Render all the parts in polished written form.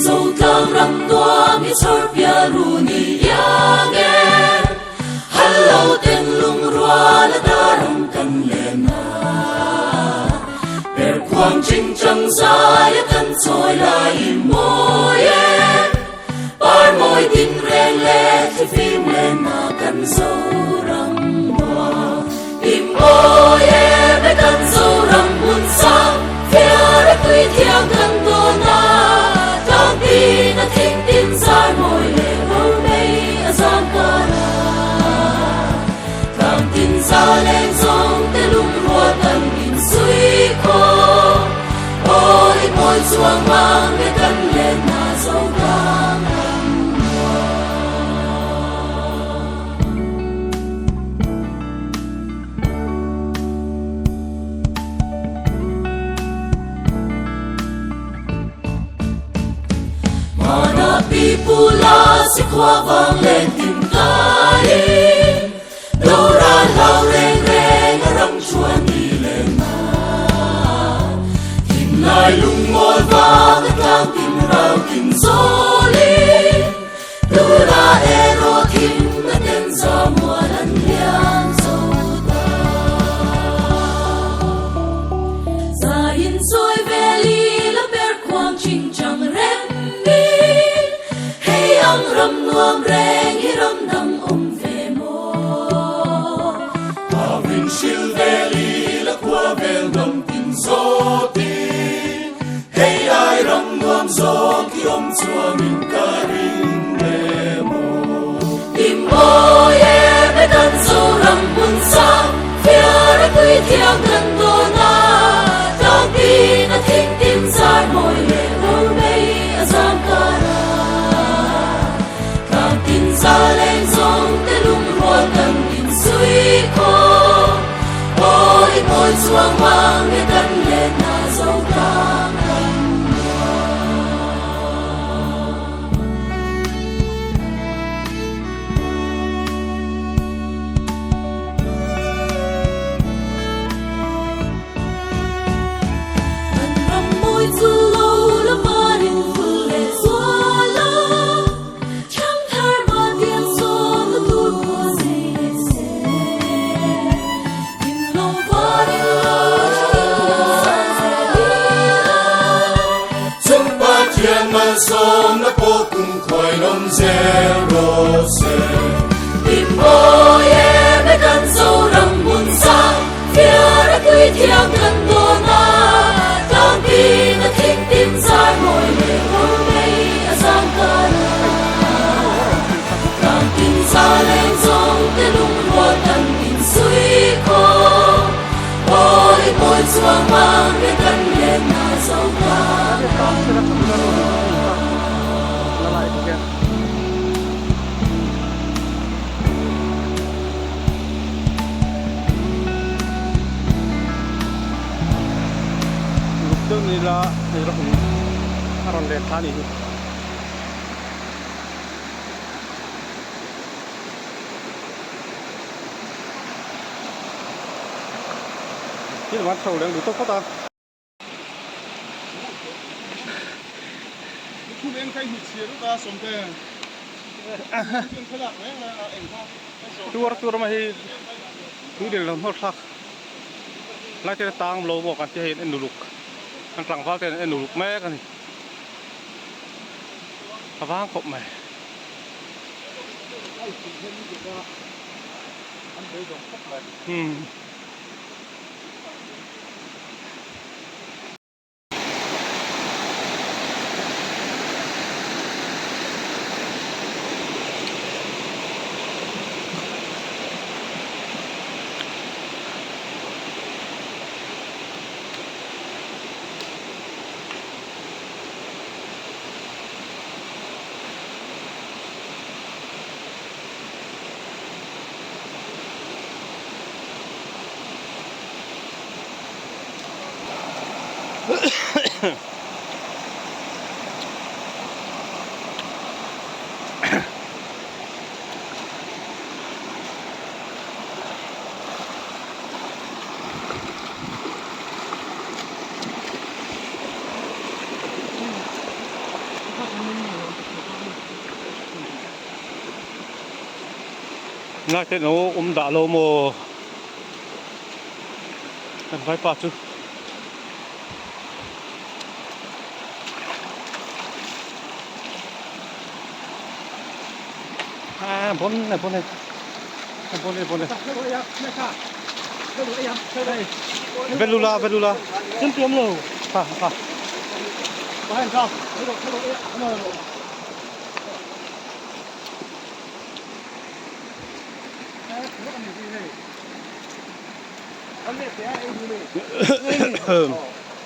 dầu tang ram tua mi chor pia ru ni yang e hello ten lung rua la da ram kan le na per quang ching chang sa ya kan choi lai mo ye par moi tin reng le chi phim le na kan zo ram mo im mo ye be kan zo ram mun sa phía ra quy thiang kan to na tang tin na thing tin sai moi le ho mei a zam ka na tang tin sa lên song te lung rua tan in sui ko ôi moi chuang mang le kan le na zo gang pula si qua vang lên tim tai đâu ra lao reng reng răng chuan đi lên na tim lai lung ngồi vang tang tim rau tim gió li đâu ra ero tim na ten gió mùa lăn liang dâu ta za in soi ve li la per quang ching chang rem ram nuam reng hi ram dang ve mo avin shil veli la kwa vel dam tin zo ti hey ai ram nuam zo ki chua min ka ring ve mo im mo ye be kan zo ram mun sa fia ra tui thiang kan do na tang ti na thing tin zar moi le ho mei a zam ka sa lên sông te lung rua tan in sui ko ôi ôi chuang mang nghe tan le na dâu tang anh ram môi chu lâu la ma in fu le xua la sông nó po cùng khói non zero se tim mo ye be kan zo ram mun sa phía ra tui thiang kan do na tang ti na thing tin sai moi le ho mei a sang ka na tang tin sa lên sông te lung rua tan in sui ko ôi ôi chuang mang le kan le na zo ka nila nila kung aron le thani cái mặt sầu đang được tốt quá ta thu lên khai hụt xìa lúc ta sống kề chuyện khai lạc đấy là ảnh hoa tua mà hi tu để làm hot sắc lại cái tang lâu một cái hiện anh lục anh trăng phát cái anh lục mẹ cái này vang cọp mày ngay tên nó đã lâu mồ cần phải pa chứ bốn này velula chân tiêm lầu ha có hành sao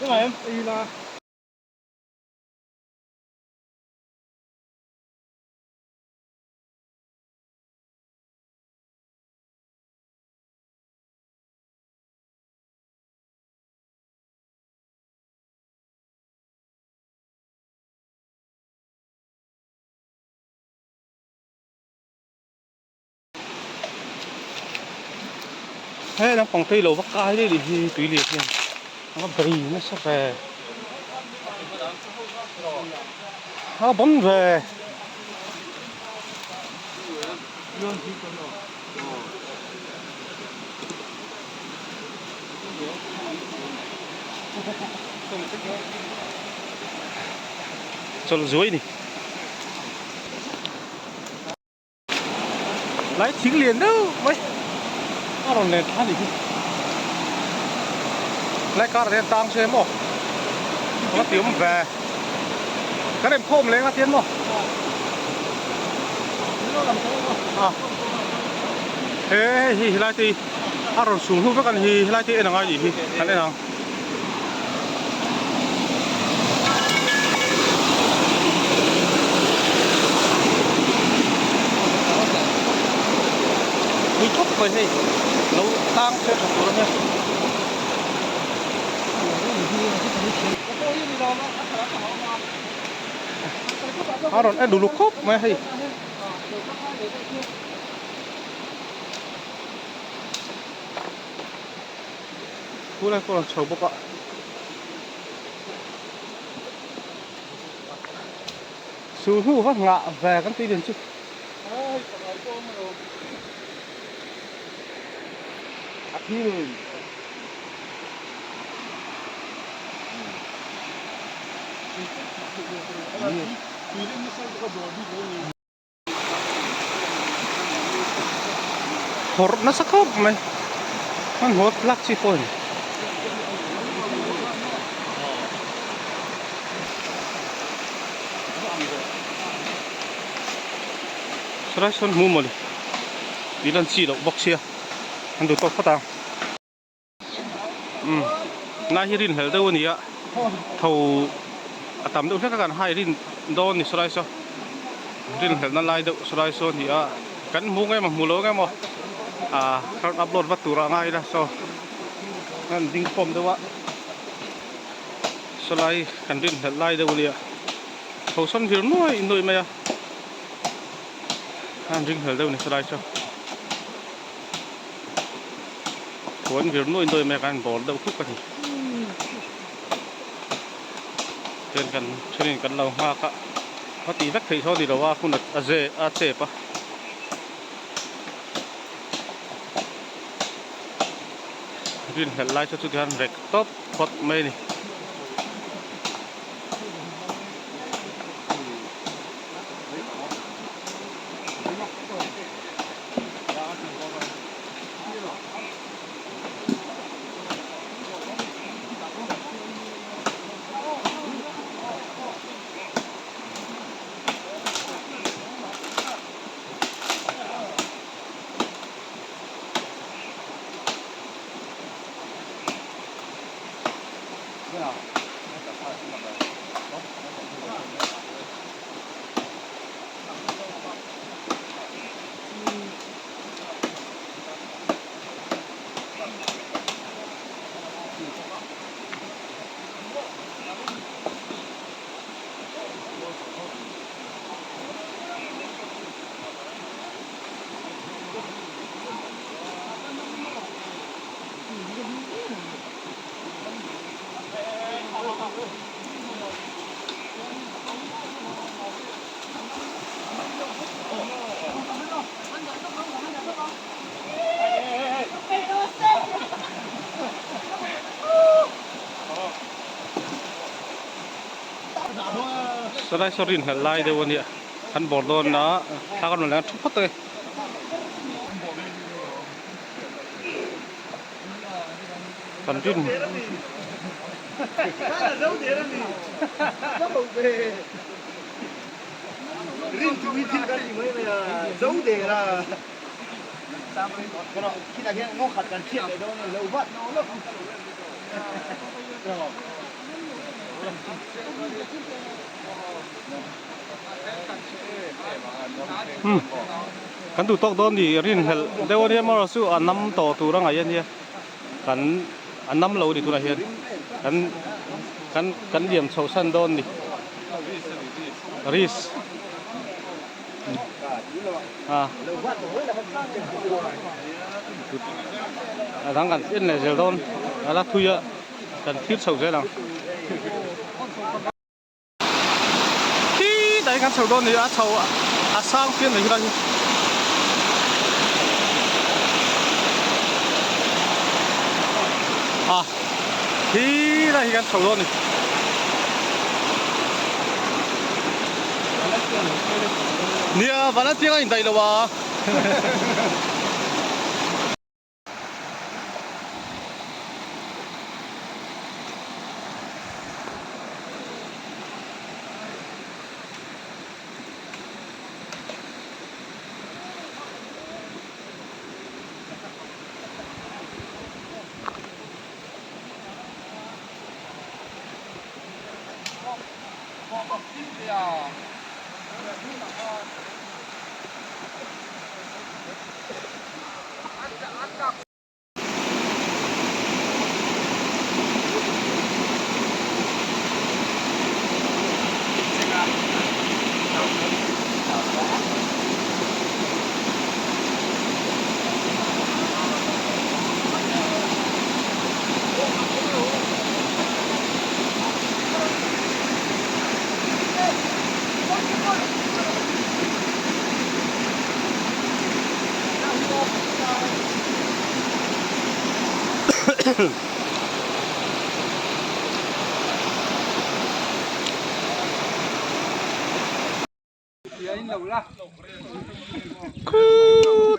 cái này em đi là thế nó còn tây lầu bắc cái đấy thì tùy liệt nha nó bì nó sẽ về nó bấm về cho nó dưới đi lấy chính liền đâu mấy nó còn nền thang gì lấy cả đèn tăng xem mò nó tiếng về cái đèn phôm lấy cái tiếng mò thế thì lại thì rồi xuống hút với cái thì lại thì là ngay gì thì anh đây nào đi chúc vậy thì lâu tăng sẽ sụp rồi nha rồi em đủ lục khúc mày hay cú này còn sầu bốc ạ sư hữu phát ngạ về các tí điện chứ hột nó sắc khóc mày con hột lắc chi thôi sau đó xuân mua một đi lần chỉ đậu bọc xe ăn được tốt phát tàng nãy hi rin hel đâu nhỉ ạ thầu tạm đâu các bạn hai rin đòn thì sau đó rin hel nó lại đâu sau đó nhỉ ạ cắn mua ngay mà mua lỗ ngay mà các upload bắt tura ngay đó so anh đinh phom đâu ạ sau đó cắn rin hel lại đâu nhỉ thầu xuân việt nuôi mày à anh rin hel đâu nhỉ sau đó cuốn việc nuôi tôi mẹ can bỏ đâu khúc cái gì trên cần lâu hoa cả có tí vắt thấy sao thì đâu qua cũng là dễ chẹp à riêng hiện lại cho tôi ăn rạch top hot mây này ได้สรินไล่เดี๋ยววันนี้คันบอดโดนนะถ้ากันหมดแล้วทุกคนเลยกันจิ้น Rin tu vi thil kan i mai na zo de la cái khi nào cái ngô khát cần thiệt để đâu là lâu vắt nó lắm kan tu tok don di rin hel dewa dia mar su anam to tu rang ayan dia kan anam lo di tu na hian kan diam chau san don di ris thằng cần yên này giờ don là thui ạ cần thiết sầu dễ nào khi đấy kan sầu don thì sầu sang phiên này cái khi đây kan sầu don này nia bạn tiếng Anh đây đâu à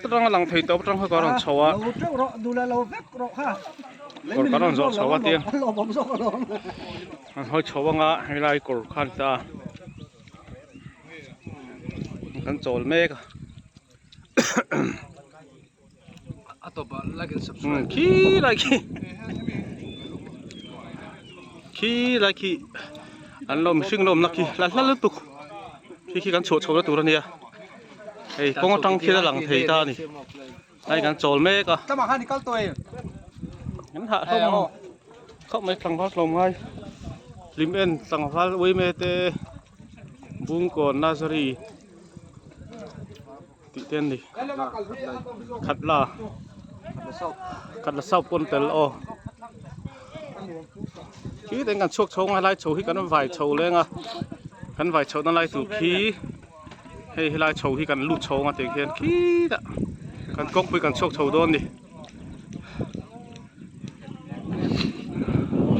Terang lang thầy tao terang có orang chawa. Còn có orang chawa tiền. Hơi chawa ngã hay lai cột khăn ta. Kan chol me ka. Atopa like and subscribe. Khi like anh lom sinh lom naki lan tuk. Khi kan chốt chốt tu ra nia. Hey, con trăng kia lang thầy ta nè. Đây kan chol me ka. Tama han ikal toy. Ngắn hạ không. Không mấy trăng phát lom ngay. Lim en trăng phát uy me te. Bung kon Nazari. Tị tên đi. Khát là sau pon tel o. Khi đến kan chốt chốt ngay lại chốt khi kan vài chốt lên à. Kan vài chốt nó lại từ khi. Hey, lại chầu khi cần lụt chầu mà tiền hiền khí đã cần cốc với cần chốc chầu đôn đi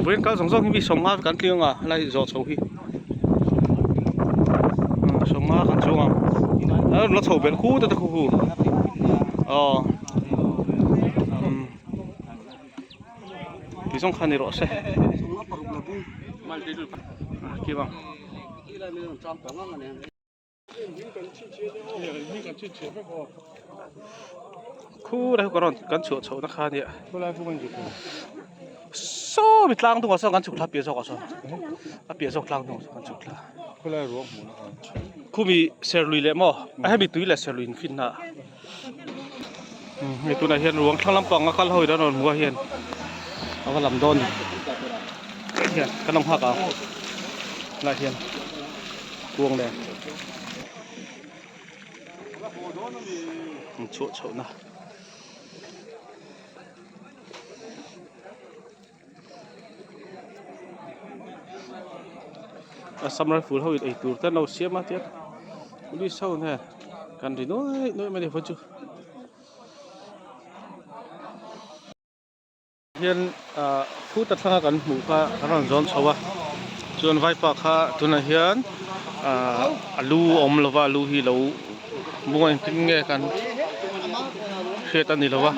với các giống giống bị sống ma cần kia à lại giò chầu khi sống ma cần chầu à nó chầu bên khu tới khu thì giống khăn này rõ xe kia bằng khu đây có còn cắn chuột chậu nó khai vậy. Số bị lang tung vào sao cắn chuột là bịa dọc vào sao, bịa dọc lang tung cắn chuột là. Khu bị xe lùi lẹ mò, hay bị túi là xe lùi phìn nè. Người tu này hiện ruộng thang lắm bằng cái hồi đó rồi mua hiện, nó có làm đôn, hiện cái nông hoa cả, lại hiện, buông này. Chỗ chỗ nào summer full hồi ấy tour tên nào xiêm mà tiếc đi sâu nè cần thì nói mà để phân chú hiện khu tập sang cần mũ pha cái rong giòn sâu à ส่วนไฟปากค่ะตัวนั้นเฮียนลูอมหรือว่าลูฮีเราบุ้งทิ้งเงี้ยกันเชื่อตันนี่หรือว่า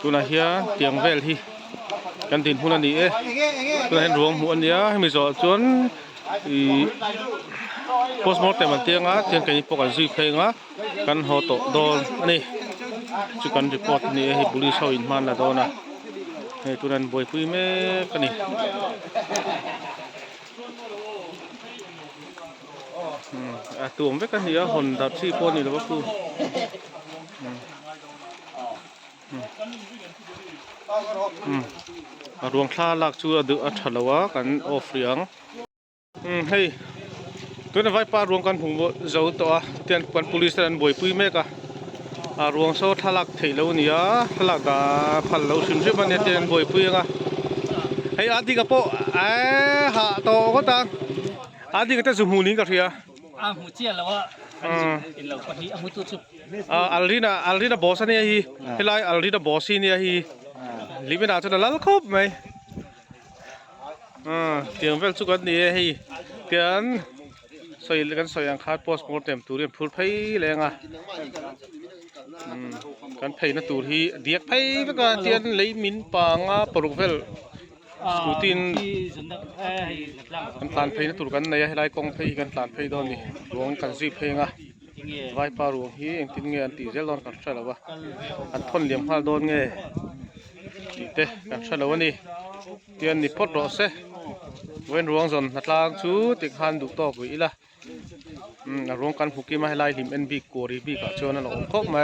ตัวนั้นเฮียนเตียงเวลที่กันตินพูนันนี่ตัวนั้นรวมหัวเนี้ยให้มีจอดจนโพสต์มอร์เตมันเตียงกันนี่ปกติเพลงกันหอโตโดนนี่จุกันรีพอร์ตนี่ให้บุรีชาวอินมันละโดนให้ตัวนั้นบอยคุยแม่กันนี่ตัวมันกันนี่หอนดับซี่พอนี่หรือว่ากูรวงคลาลักชัวเดือดฉลวะกันโอฟเรียงเฮ้ยตัวนั้นไว้ปารวงกันผมจะเอาตัวเตียนกันpoliceนั้นบอยปุ้ยเมกะรวงโซ่ทลักเทลนี่ทลักพันเราชิมชิมันเนี่ยเตียนบอยปุ้ยอ่ะเฮ้ยอาทิกับโปหาโตก็ต่างอาทิกับแต่สมุนีกับเทียหูเจียแล้วว่ากินเราปฏิอามุตุสุอัลลีนาบอสเนี่ยฮีเฮลัยอัลลีนาบอสเนี่ยฮีลิมินาจะนั่นแล้วครบไหมเตียงเวลสุกันนี่ฮีเตียนใส่กันใส่ยังขาดโพสต์มอร์เต็มตัวเรียนพูดไพ่แรงกันไพ่นั่นตัวที่เดียกไพ่แล้วก็เตียนเลยมินปังปรุงเฟลสกูตินกันตานไพ่นั่นตัวกันในให้ไล่กองไพ่กันตานไพ่ตอนนี้รวงกันซีไพ่ไว้ปารวงฮีเองติดเงี้ยตีเจลอนกันใช่หรือวะอันทนเหลี่ยมพาโดนเงี้ยตีเตะกันใช่หรือวะนี่เตียนนี่พอดรอเซ่เว้นรวงจนนัดล่างชูติดหันดุตอกอีละรวงกันหุกกี้มาให้ไล่หิมเอ็นบีโกรีบีกับเจ้านั่นหรอครบไหม